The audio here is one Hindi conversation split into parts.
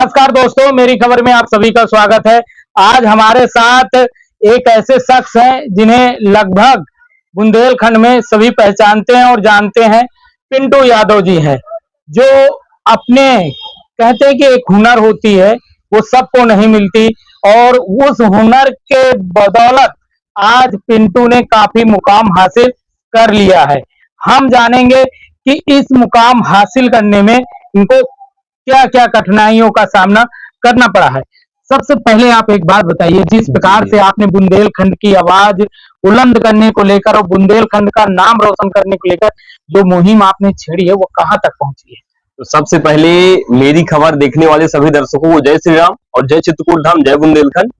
नमस्कार दोस्तों, मेरी खबर में आप सभी का स्वागत है। आज हमारे साथ एक ऐसे शख्स हैं जिन्हें लगभग बुंदेलखंड में सभी पहचानते हैं और जानते हैं। पिंटू यादव जी हैं, जो अपने कहते हैं कि एक हुनर होती है, वो सबको नहीं मिलती और उस हुनर के बदौलत आज पिंटू ने काफी मुकाम हासिल कर लिया है। हम जानेंगे कि इस मुकाम हासिल करने में इनको क्या क्या कठिनाइयों का सामना करना पड़ा है। सबसे पहले आप एक बात बताइए, जिस प्रकार से आपने बुंदेलखंड की आवाज बुलंद करने को लेकर और बुंदेलखंड का नाम रोशन करने को लेकर जो मुहिम आपने छेड़ी है, वो कहां तक पहुंची है? तो सबसे पहले मेरी खबर देखने वाले सभी दर्शकों को जय श्री राम और जय चित्रकूट धाम, जय बुंदेलखंड।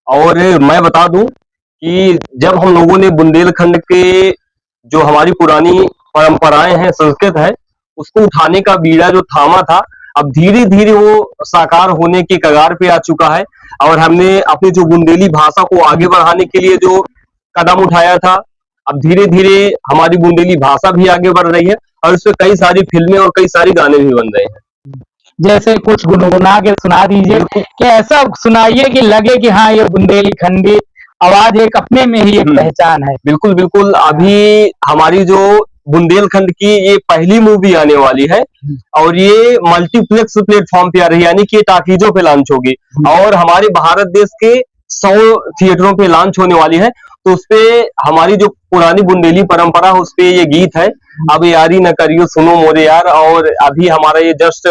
और मैं बता दूं कि जब हम लोगों ने बुंदेलखंड के जो हमारी पुरानी परंपराएं हैं, संस्कृत है, उसको उठाने का बीड़ा जो थामा था, अब धीरे धीरे वो साकार होने के कगार पे आ चुका है। और हमने अपनी जो बुंदेली भाषा को आगे बढ़ाने के लिए जो कदम उठाया था, अब धीरे धीरे हमारी बुंदेली भाषा भी आगे बढ़ रही है और इसमें कई सारी फिल्में और कई सारे गाने भी बन रहे हैं। जैसे कुछ गुनगुना के सुना दीजिए कि ऐसा सुनाइए कि लगे कि हाँ, ये बुंदेलखंडी आवाज एक अपने में ही एक पहचान है। बिल्कुल बिल्कुल। अभी हमारी जो बुंदेलखंड की ये पहली मूवी आने वाली है और ये मल्टीप्लेक्स प्लेटफॉर्म पे आ रही है, यानी कि टाकीजों पे लॉन्च होगी और हमारे भारत देश के 100 थिएटरों पे लॉन्च होने वाली है। तो उसपे हमारी जो पुरानी बुंदेली परंपरा है, उसपे ये गीत है, अब यारी न करियो सुनो मोरे यार। और अभी हमारा ये जस्ट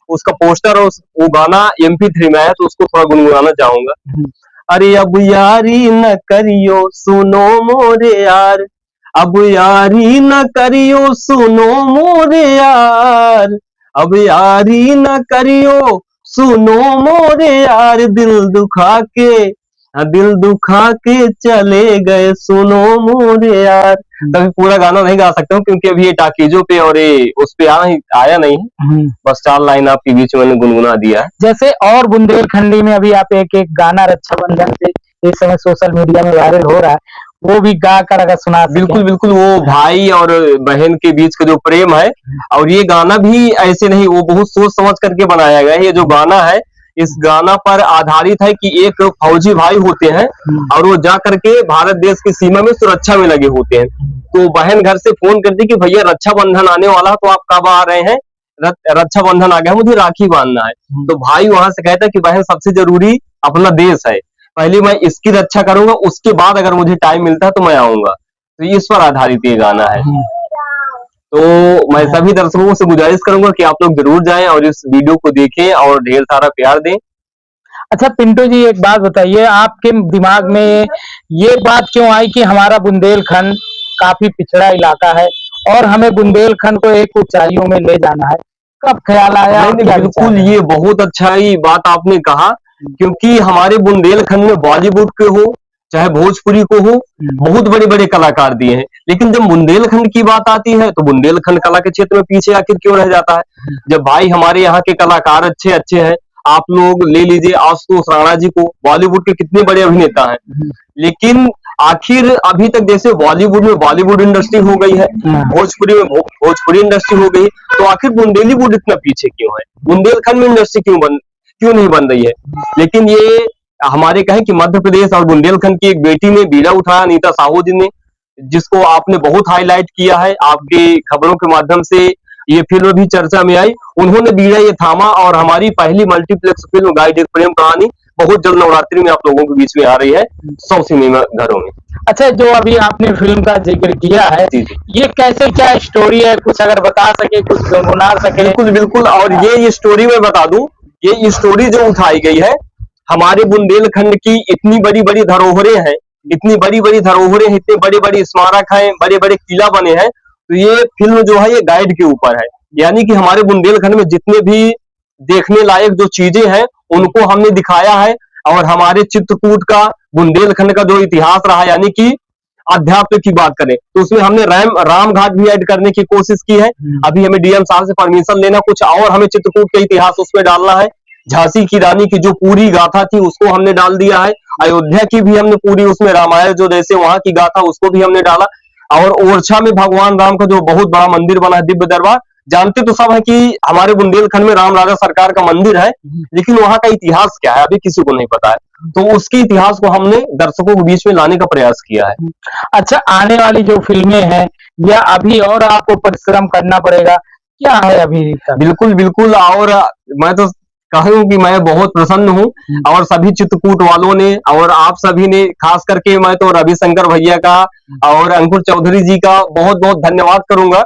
उसका पोस्टर और वो गाना MP3 में है, तो उसको थोड़ा गुनगुनाना चाहूंगा। अरे अब यारी न करियो सुनो मोरे यार, अब यारी न करियो सुनो मोरे यार, अब यारी न करियो सुनो मोरे यार, दिल दुखा के चले गए सुनो मोरे यार। तभी पूरा गाना नहीं गा सकता हूँ क्योंकि अभी ये टाकीजों पे और ये उस पे आया नहीं है, बस 4 लाइन आपके बीच में मैंने गुनगुना दिया है। जैसे और बुंदेलखंडी में अभी आप एक एक गाना रक्षाबंधन से इस समय सोशल मीडिया में वायरल हो रहा है, वो भी गा कर अगर सुना। बिल्कुल बिल्कुल, वो भाई और बहन के बीच का जो प्रेम है, और ये गाना भी ऐसे नहीं, वो बहुत सोच समझ करके बनाया गया है। ये जो गाना है, इस गाना पर आधारित है कि एक फौजी भाई होते हैं और वो जा करके भारत देश की सीमा में सुरक्षा में लगे होते हैं। तो बहन घर से फोन करती कि भैया रक्षाबंधन आने वाला है, तो आप कब आ रहे हैं? रक्षाबंधन आ गया, मुझे राखी बांधना है। तो भाई वहां से कहता है कि बहन सबसे जरूरी अपना देश है, पहले मैं इसकी रक्षा करूंगा, उसके बाद अगर मुझे टाइम मिलता है तो मैं आऊंगा। तो इस पर आधारित ये गाना है। तो मैं सभी दर्शकों से गुजारिश करूंगा कि आप लोग जरूर जाएं और इस वीडियो को देखें और ढेर सारा प्यार दें। अच्छा पिंटू जी, एक बात बताइए, आपके दिमाग में ये बात क्यों आई कि हमारा बुंदेलखंड काफी पिछड़ा इलाका है और हमें बुंदेलखंड को एक ऊंचाइयों में ले जाना है? कब ख्याल आया? बिल्कुल, ये बहुत अच्छा ही बात आपने कहा, क्योंकि हमारे बुंदेलखंड में बॉलीवुड के हो चाहे भोजपुरी को हो, बहुत बड़े बड़े कलाकार दिए हैं, लेकिन जब बुंदेलखंड की बात आती है तो बुंदेलखंड कला के क्षेत्र में पीछे आखिर क्यों रह जाता है? जब भाई हमारे यहाँ के कलाकार अच्छे अच्छे हैं, आप लोग ले लीजिए आशुतोष राणा जी को, बॉलीवुड के कितने बड़े अभिनेता हैं, लेकिन आखिर अभी तक जैसे बॉलीवुड में बॉलीवुड इंडस्ट्री हो गई है, भोजपुरी में भोजपुरी इंडस्ट्री हो गई, तो आखिर बुंदेलीवुड इतना पीछे क्यों है? बुंदेलखंड में इंडस्ट्री क्यों नहीं बन रही है? लेकिन ये हमारे कहें कि मध्य प्रदेश और बुंदेलखंड की एक बेटी ने बीड़ा उठाया, अनीता साहू जी ने, जिसको आपने बहुत हाईलाइट किया है, आपकी खबरों के माध्यम से ये फिल्म भी चर्चा में आई। उन्होंने बीड़ा ये थामा और हमारी पहली मल्टीप्लेक्स फिल्म गाइड एक प्रेम कहानी बहुत जल्द नवरात्रि में आप लोगों के बीच में आ रही है 100 सिनेमा घरों में। अच्छा, जो अभी आपने फिल्म का जिक्र किया है, ये कैसे, क्या स्टोरी है, कुछ अगर बता सके, कुछ गुनगुना सके? बिल्कुल बिल्कुल, और ये स्टोरी मैं बता दूं, ये स्टोरी जो उठाई गई है, हमारे बुंदेलखंड की इतनी बड़ी बड़ी धरोहरें हैं, इतनी बड़ी बड़ी धरोहरें, इतने बड़े बड़े स्मारक हैं, बड़े बड़े किला बने हैं, तो ये फिल्म जो है ये गाइड के ऊपर है। यानी कि हमारे बुंदेलखंड में जितने भी देखने लायक जो चीजें हैं उनको हमने दिखाया है, और हमारे चित्रकूट का बुंदेलखंड का जो इतिहास रहा, यानी कि अध्यात्म की बात करें तो उसमें हमने राम घाट भी ऐड करने की कोशिश की है। अभी हमें डीएम साहब से परमिशन लेना, कुछ और हमें चित्रकूट का इतिहास उसमें डालना है। झांसी की रानी की जो पूरी गाथा थी उसको हमने डाल दिया है। अयोध्या की भी हमने पूरी उसमें रामायण जो जैसे वहां की गाथा उसको भी हमने डाला, और ओरछा में भगवान राम का जो बहुत बड़ा मंदिर बना है, दिव्य दरबार, जानते तो सब है कि हमारे बुंदेलखंड में राम राजा सरकार का मंदिर है, लेकिन वहां का इतिहास क्या है अभी किसी को नहीं पता है। तो उसके इतिहास को हमने दर्शकों के बीच में लाने का प्रयास किया है। अच्छा, आने वाली जो फिल्में हैं या अभी और आपको परिश्रम करना पड़ेगा, क्या है अभी तक? बिल्कुल बिल्कुल, और मैं तो कहूँ कि मैं बहुत प्रसन्न हूँ, और सभी चित्रकूट वालों ने और आप सभी ने, खास करके मैं तो रविशंकर भैया का और अंकुर चौधरी जी का बहुत बहुत धन्यवाद करूंगा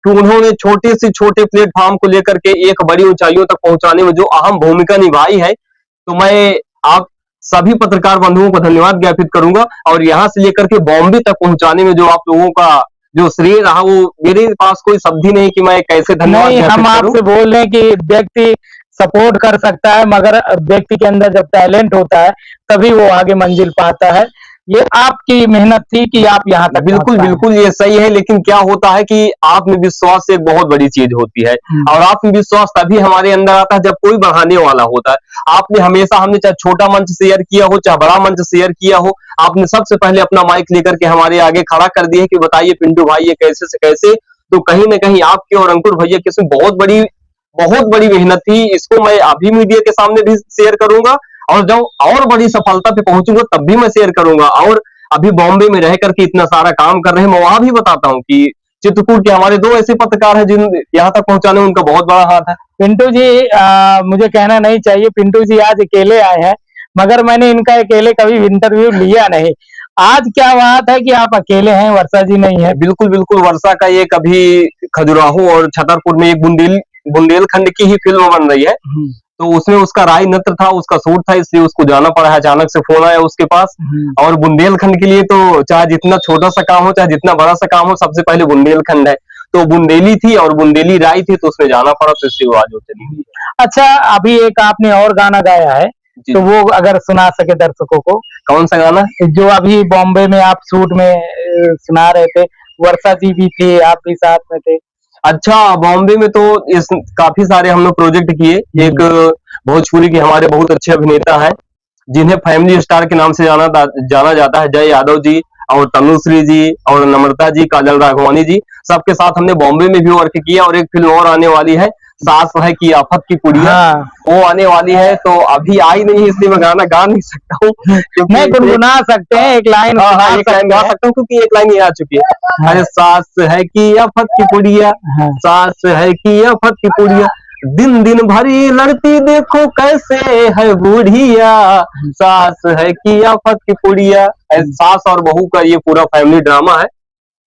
कि उन्होंने छोटे से छोटे प्लेटफॉर्म को लेकर के एक बड़ी ऊंचाइयों तक पहुंचाने में जो अहम भूमिका निभाई है। तो मैं आप सभी पत्रकार बंधुओं को धन्यवाद ज्ञापित करूंगा, और यहाँ से लेकर के बॉम्बे तक पहुंचाने में जो आप लोगों का जो श्रेय रहा, वो मेरे पास कोई शब्द ही नहीं कि मैं कैसे धन्यवाद नहीं, हम ज्ञापित करूं। आपसे बोल रहे हैं कि व्यक्ति सपोर्ट कर सकता है, मगर व्यक्ति के अंदर जब टैलेंट होता है तभी वो आगे मंजिल पाता है। ये आपकी मेहनत थी कि आप यहाँ तक बिल्कुल पहुंच पाए। बिल्कुल, ये सही है, लेकिन क्या होता है कि आत्मविश्वास एक बहुत बड़ी चीज होती है, और आत्मविश्वास तभी हमारे अंदर आता है जब कोई बढ़ाने वाला होता है। आपने हमेशा, हमने चाहे छोटा मंच शेयर किया हो चाहे बड़ा मंच शेयर किया हो, आपने सबसे पहले अपना माइक लेकर के हमारे आगे खड़ा कर दिया कि बताइए पिंटू भाई ये कैसे से कैसे। तो कहीं ना कहीं आपके और अंकुर भैया की इसमें बहुत बड़ी मेहनत थी। इसको मैं अभी मीडिया के सामने भी शेयर करूंगा, और जब और बड़ी सफलता पे पहुंचूंगा तब भी मैं शेयर करूंगा। और अभी बॉम्बे में रह करके इतना सारा काम कर रहे हैं, मैं वहां भी बताता हूँ कि चित्रकूट के हमारे 2 ऐसे पत्रकार हैं जिन यहाँ तक पहुंचाने में उनका बहुत बड़ा हाथ है। पिंटू जी, मुझे कहना नहीं चाहिए, पिंटू जी आज अकेले आए हैं, मगर मैंने इनका अकेले कभी इंटरव्यू लिया नहीं। आज क्या बात है कि आप अकेले हैं, वर्षा जी नहीं है? बिल्कुल बिल्कुल, वर्षा का एक अभी खजुराहो और छतरपुर में एक बुंदेलखंड की ही फिल्म बन रही है, तो उसमें उसका राय नत्र था, उसका शूट था, इसलिए उसको जाना पड़ा है। अचानक से फोन आया उसके पास, और बुंदेलखंड के लिए तो चाहे जितना छोटा सा काम हो चाहे जितना बड़ा सा काम हो, सबसे पहले बुंदेलखंड है। तो बुंदेली थी और बुंदेली राय थी, तो उसमें जाना पड़ा, तो इसलिए वो आज वो चली गई। अच्छा, अभी एक आपने और गाना गाया है, जी। तो वो अगर सुना सके दर्शकों को। कौन सा गाना? जो अभी बॉम्बे में आप शूट में सुना रहे थे, वर्षा जी भी थी, आप भी साथ में थे। अच्छा, बॉम्बे में तो इस काफी सारे हम लोग प्रोजेक्ट किए। एक भोजपुरी के हमारे बहुत अच्छे अभिनेता हैं, जिन्हें फैमिली स्टार के नाम से जाना जाता है, जय यादव जी और तनुश्री जी और नम्रता जी, काजल राघवानी जी, सबके साथ हमने बॉम्बे में भी वर्क किया। और एक फिल्म और आने वाली है, सास है की आफत की कुड़िया, हाँ। वो आने वाली है। तो अभी आई नहीं, इसलिए मैं गाना गा नहीं सकता हूँ, क्योंकि नहीं, गुनगुना सकते हैं, एक लाइन हाँ, एक लाइन गा सकता हूँ, क्योंकि एक लाइन ही आ चुकी है। अरे सास है की आफत की कुड़िया, सास है की आफत की कुड़िया, दिन दिन भरी लड़ती देखो कैसे है बूढ़िया, सास है की आफत की कुड़िया। सास और बहू का ये पूरा फैमिली ड्रामा है,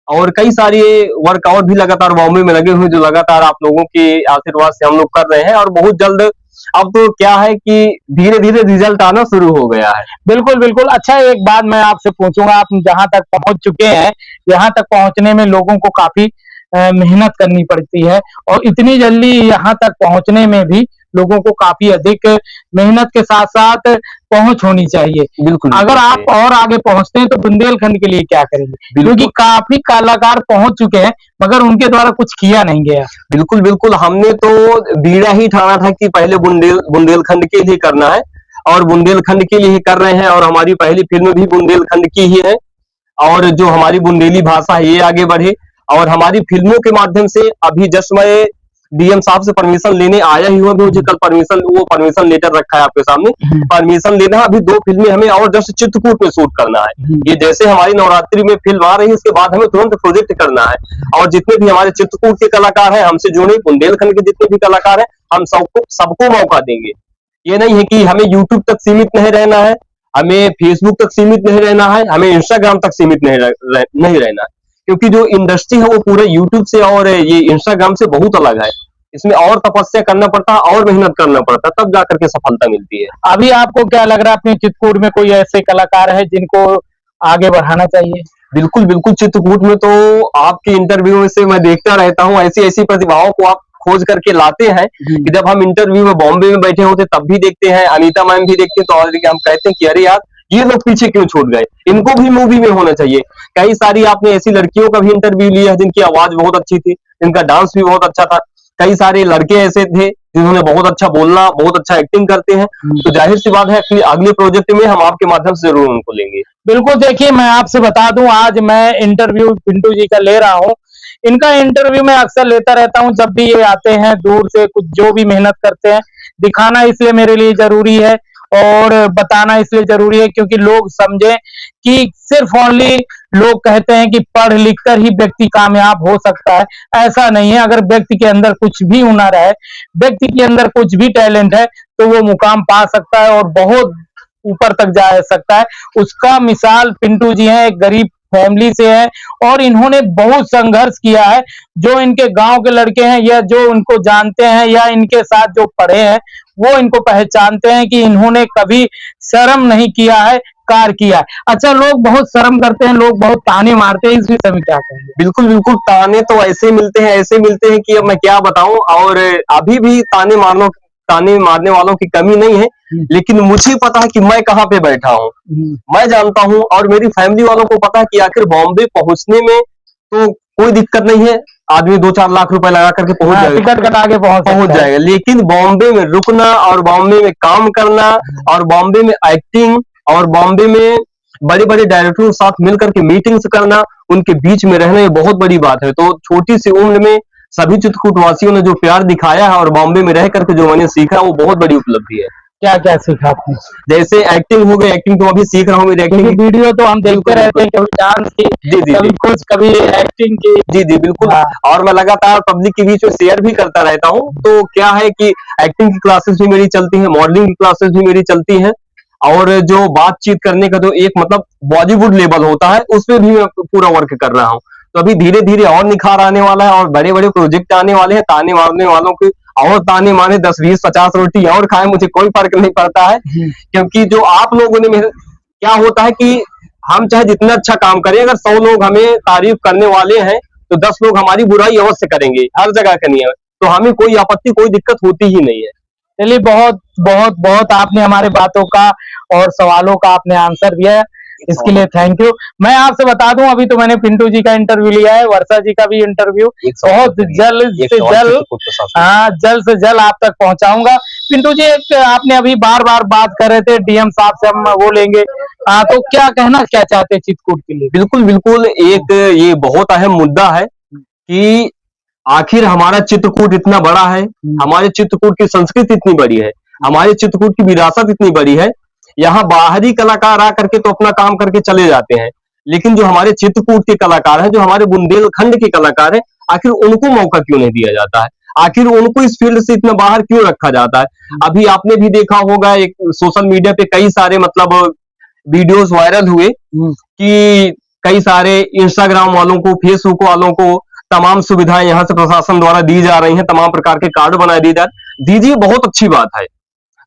और कई सारे वर्क और भी लगातार बॉम्बे में लगे हुए, जो लगातार आप लोगों के आशीर्वाद से हम लोग कर रहे हैं। और बहुत जल्द, अब तो क्या है कि धीरे धीरे रिजल्ट आना शुरू हो गया है। बिल्कुल बिल्कुल। अच्छा, एक बात मैं आपसे पूछूंगा, आप जहां तक पहुंच चुके हैं, यहाँ तक पहुंचने में लोगों को काफी मेहनत करनी पड़ती है, और इतनी जल्दी यहाँ तक पहुंचने में भी लोगों को काफी अधिक मेहनत के साथ साथ पहुंच होनी चाहिए। बिल्कुल, अगर आप और आगे पहुंचते हैं तो बुंदेलखंड के लिए क्या करेंगे? क्योंकि काफी कलाकार पहुंच चुके हैं, मगर उनके द्वारा कुछ किया नहीं गया। बिल्कुल बिल्कुल, हमने तो बीड़ा ही ठाना था कि पहले बुंदेलखंड के लिए करना है, और बुंदेलखंड के लिए ही कर रहे हैं। और हमारी पहली फिल्म भी बुंदेलखंड की ही है, और जो हमारी बुंदेली भाषा है ये आगे बढ़े। और हमारी फिल्मों के माध्यम से, अभी जस्ट मैं डीएम साहब से परमिशन लेने आया ही हूँ, मुझे कल परमिशन लेटर रखा है आपके सामने, परमिशन लेना है। अभी 2 फिल्में हमें और जस्ट चित्रकूट में शूट करना है। ये जैसे हमारी नवरात्रि में फिल्म आ रही है, इसके बाद हमें तुरंत प्रोजेक्ट करना है। और जितने भी हमारे चित्रकूट के कलाकार हैं, हमसे जुड़े बुंदेलखंड के जितने भी कलाकार हैं, हम सबको मौका देंगे। ये नहीं है कि हमें यूट्यूब तक सीमित नहीं रहना है, हमें फेसबुक तक सीमित नहीं रहना है, हमें इंस्टाग्राम तक सीमित नहीं रहना है, क्योंकि जो इंडस्ट्री है वो पूरे यूट्यूब से और ये इंस्टाग्राम से बहुत अलग है। इसमें और तपस्या करना पड़ता है, और मेहनत करना पड़ता है, तब जाकर के सफलता मिलती है। अभी आपको क्या लग रहा है, अपने चित्रकूट में कोई ऐसे कलाकार है जिनको आगे बढ़ाना चाहिए? बिल्कुल बिल्कुल, चित्रकूट में तो आपके इंटरव्यू से मैं देखता रहता हूँ, ऐसी ऐसी प्रतिभाओं को आप खोज करके लाते हैं कि जब हम इंटरव्यू में बॉम्बे में बैठे होते तब भी देखते हैं, अनीता मैम भी देखते हैं, तो और हम कहते हैं कि अरे यार ये लोग पीछे क्यों छूट गए, इनको भी मूवी में होना चाहिए। कई सारी आपने ऐसी लड़कियों का भी इंटरव्यू लिया है जिनकी आवाज बहुत अच्छी थी, जिनका डांस भी बहुत अच्छा था। कई सारे लड़के ऐसे थे जिन्होंने बहुत अच्छा बोलना, बहुत अच्छा एक्टिंग करते हैं। तो जाहिर सी बात है कि अगले प्रोजेक्ट में हम आपके माध्यम से जरूर उनको लेंगे। बिल्कुल। देखिए, मैं आपसे बता दूं, आज मैं इंटरव्यू पिंटू जी का ले रहा हूं, इनका इंटरव्यू मैं अक्सर लेता रहता हूँ जब भी ये आते हैं दूर से, कुछ जो भी मेहनत करते हैं दिखाना इसलिए मेरे लिए जरूरी है और बताना इसलिए जरूरी है क्योंकि लोग समझें कि सिर्फ ओनली लोग कहते हैं कि पढ़ लिख कर ही व्यक्ति कामयाब हो सकता है, ऐसा नहीं है। अगर व्यक्ति के अंदर कुछ भी हुनर है, व्यक्ति के अंदर कुछ भी टैलेंट है तो वो मुकाम पा सकता है और बहुत ऊपर तक जा सकता है। उसका मिसाल पिंटू जी हैं, एक गरीब फैमिली से है और इन्होंने बहुत संघर्ष किया है। जो इनके गांव के लड़के हैं या जो उनको जानते हैं या इनके साथ जो पढ़े हैं वो इनको पहचानते हैं कि इन्होंने कभी शर्म नहीं किया है, कार्य किया है। अच्छा, लोग बहुत शर्म करते हैं, लोग बहुत ताने मारते हैं, इस विषय में क्या कहेंगे? बिल्कुल बिल्कुल, ताने तो ऐसे मिलते हैं कि अब मैं क्या बताऊं। और अभी भी ताने मारने वालों की कमी नहीं है, लेकिन मुझे पता है कि मैं कहाँ पे बैठा हूँ। मैं जानता हूँ और मेरी फैमिली वालों को पता है कि आखिर बॉम्बे पहुंचने में तो कोई दिक्कत नहीं है, आदमी 2-4 लाख रुपए लगा करके पहुंच जाएगा, टिकट कटा के पहुंच जाएगा। लेकिन बॉम्बे में रुकना और बॉम्बे में काम करना और बॉम्बे में एक्टिंग और बॉम्बे में बड़े बड़े डायरेक्टरों के साथ मिलकर के मीटिंग्स करना, उनके बीच में रहना, ये बहुत बड़ी बात है। तो छोटी सी उम्र में सभी चित्रकूट वासियों ने जो प्यार दिखाया है और बॉम्बे में रह करके जो मैंने सीखा, वो बहुत बड़ी उपलब्धि है। क्या क्या सीखा आपने? जैसे एक्टिंग हो गई, एक्टिंग तो अभी सीख रहा हूँ। मेरी एक्टिंग वीडियो तो हम देखते रहते हैं, कभी डांस की, कभी कुछ, कभी एक्टिंग की। जी जी बिल्कुल। और मैं लगातार पब्लिक के बीच में शेयर भी करता रहता हूँ। तो क्या है कि एक्टिंग की क्लासेस भी मेरी चलती हैं, मॉडलिंग की क्लासेस भी मेरी चलती हैं और जो बातचीत करने का जो एक मतलब बॉलीवुड लेवल होता है, उसमें भी मैं पूरा वर्क कर रहा हूँ। तो अभी धीरे धीरे और निखार आने वाला है और बड़े बड़े प्रोजेक्ट आने वाले हैं। ताने मारने वालों की और ताने माने 10 20 50 रोटी और खाए, मुझे कोई फर्क नहीं पड़ता है। क्योंकि जो आप लोगों ने मेहनत, क्या होता है कि हम चाहे जितना अच्छा काम करें, अगर 100 लोग हमें तारीफ करने वाले हैं तो 10 लोग हमारी बुराई अवश्य करेंगे, हर जगह करनी है। तो हमें कोई आपत्ति, कोई दिक्कत होती ही नहीं है। चलिए, बहुत बहुत बहुत आपने हमारे बातों का और सवालों का आपने आंसर दिया है, इसके लिए थैंक यू। मैं आपसे बता दूं, अभी तो मैंने पिंटू जी का इंटरव्यू लिया है, वर्षा जी का भी इंटरव्यू बहुत जल्द से जल्द आप तक पहुंचाऊंगा। पिंटू जी, एक आपने अभी बार बार बात कर रहे थे डीएम साहब से हम वो लेंगे, तो क्या कहना क्या चाहते हैं चित्रकूट के लिए? बिल्कुल बिल्कुल, एक ये बहुत अहम मुद्दा है कि आखिर हमारा चित्रकूट इतना बड़ा है, हमारे चित्रकूट की संस्कृति इतनी बड़ी है, हमारे चित्रकूट की विरासत इतनी बड़ी है। यहाँ बाहरी कलाकार आकर के तो अपना काम करके चले जाते हैं, लेकिन जो हमारे चित्रकूट के कलाकार हैं, जो हमारे बुंदेलखंड के कलाकार हैं, आखिर उनको मौका क्यों नहीं दिया जाता है? आखिर उनको इस फील्ड से इतना बाहर क्यों रखा जाता है? अभी आपने भी देखा होगा, एक सोशल मीडिया पे कई सारे मतलब वीडियोस वायरल हुए कि कई सारे इंस्टाग्राम वालों को, फेसबुक वालों को तमाम सुविधाएं यहाँ से प्रशासन द्वारा दी जा रही हैं, तमाम प्रकार के कार्ड बना दिए जा रहे। दीजिए, बहुत अच्छी बात है,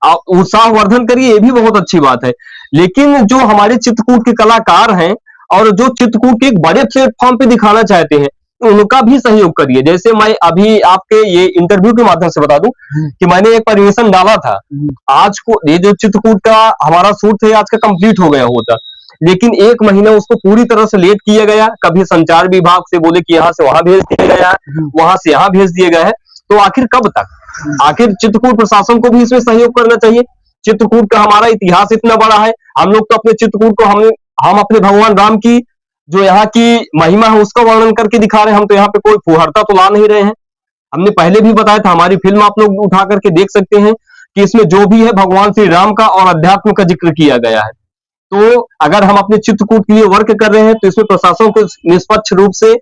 आप उत्साहवर्धन करिए, ये भी बहुत अच्छी बात है। लेकिन जो हमारे चित्रकूट के कलाकार हैं और जो चित्रकूट के एक बड़े प्लेटफॉर्म पे दिखाना चाहते हैं, उनका भी सहयोग करिए। जैसे मैं अभी आपके ये इंटरव्यू के माध्यम से बता दूं कि मैंने एक परमिशन डाला था, आज को ये जो चित्रकूट का हमारा शूट है आज का कंप्लीट हो गया होता, लेकिन 1 महीना उसको पूरी तरह से लेट किया गया। कभी संचार विभाग से बोले कि यहाँ से वहां भेज दिया गया है, वहां से यहाँ भेज दिया गया है। तो आखिर कब तक? आखिर चित्रकूट प्रशासन को भी इसमें सहयोग करना चाहिए। चित्रकूट का हमारा इतिहास इतना बड़ा है, हम लोग तो अपने चित्रकूट को हम अपने भगवान राम की जो यहाँ की महिमा है उसका वर्णन करके दिखा रहे हैं। हम तो यहाँ पे कोई फुहरता तो ला नहीं रहे हैं। हमने पहले भी बताया था, हमारी फिल्म आप लोग उठा करके देख सकते हैं कि इसमें जो भी है भगवान श्री राम का और अध्यात्म का जिक्र किया गया है। तो अगर हम अपने चित्रकूट के लिए वर्क कर रहे हैं तो इसमें प्रशासन को निष्पक्ष रूप से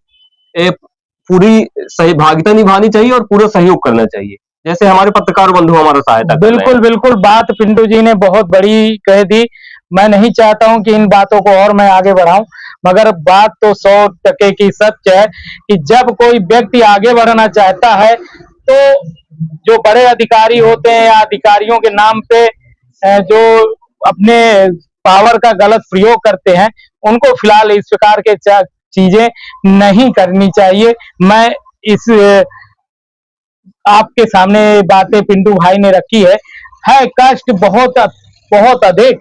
पूरी सहभागिता निभानी चाहिए और पूरा सहयोग करना चाहिए, जैसे हमारे पत्रकार बंधु हमारा सहायता कर रहे हैं। बिल्कुल बिल्कुल, बात पिंटू जी ने बहुत बड़ी कह दी। मैं नहीं चाहता हूं कि इन बातों को और मैं आगे बढ़ाऊं, मगर बात तो 100% की सच है कि जब कोई व्यक्ति आगे बढ़ना चाहता है तो जो बड़े अधिकारी होते हैं या अधिकारियों के नाम पे जो अपने पावर का गलत प्रयोग करते हैं, उनको फिलहाल इस प्रकार के चीजें नहीं करनी चाहिए। मैं इस आपके सामने बातें पिंटू भाई ने रखी है कष्ट बहुत बहुत अधिक।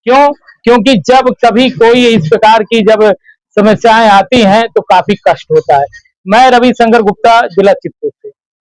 क्यों? क्योंकि जब कभी कोई इस प्रकार की जब समस्याएं आती हैं तो काफी कष्ट होता है। मैं रविशंकर गुप्ता, जिला चित्रकूट।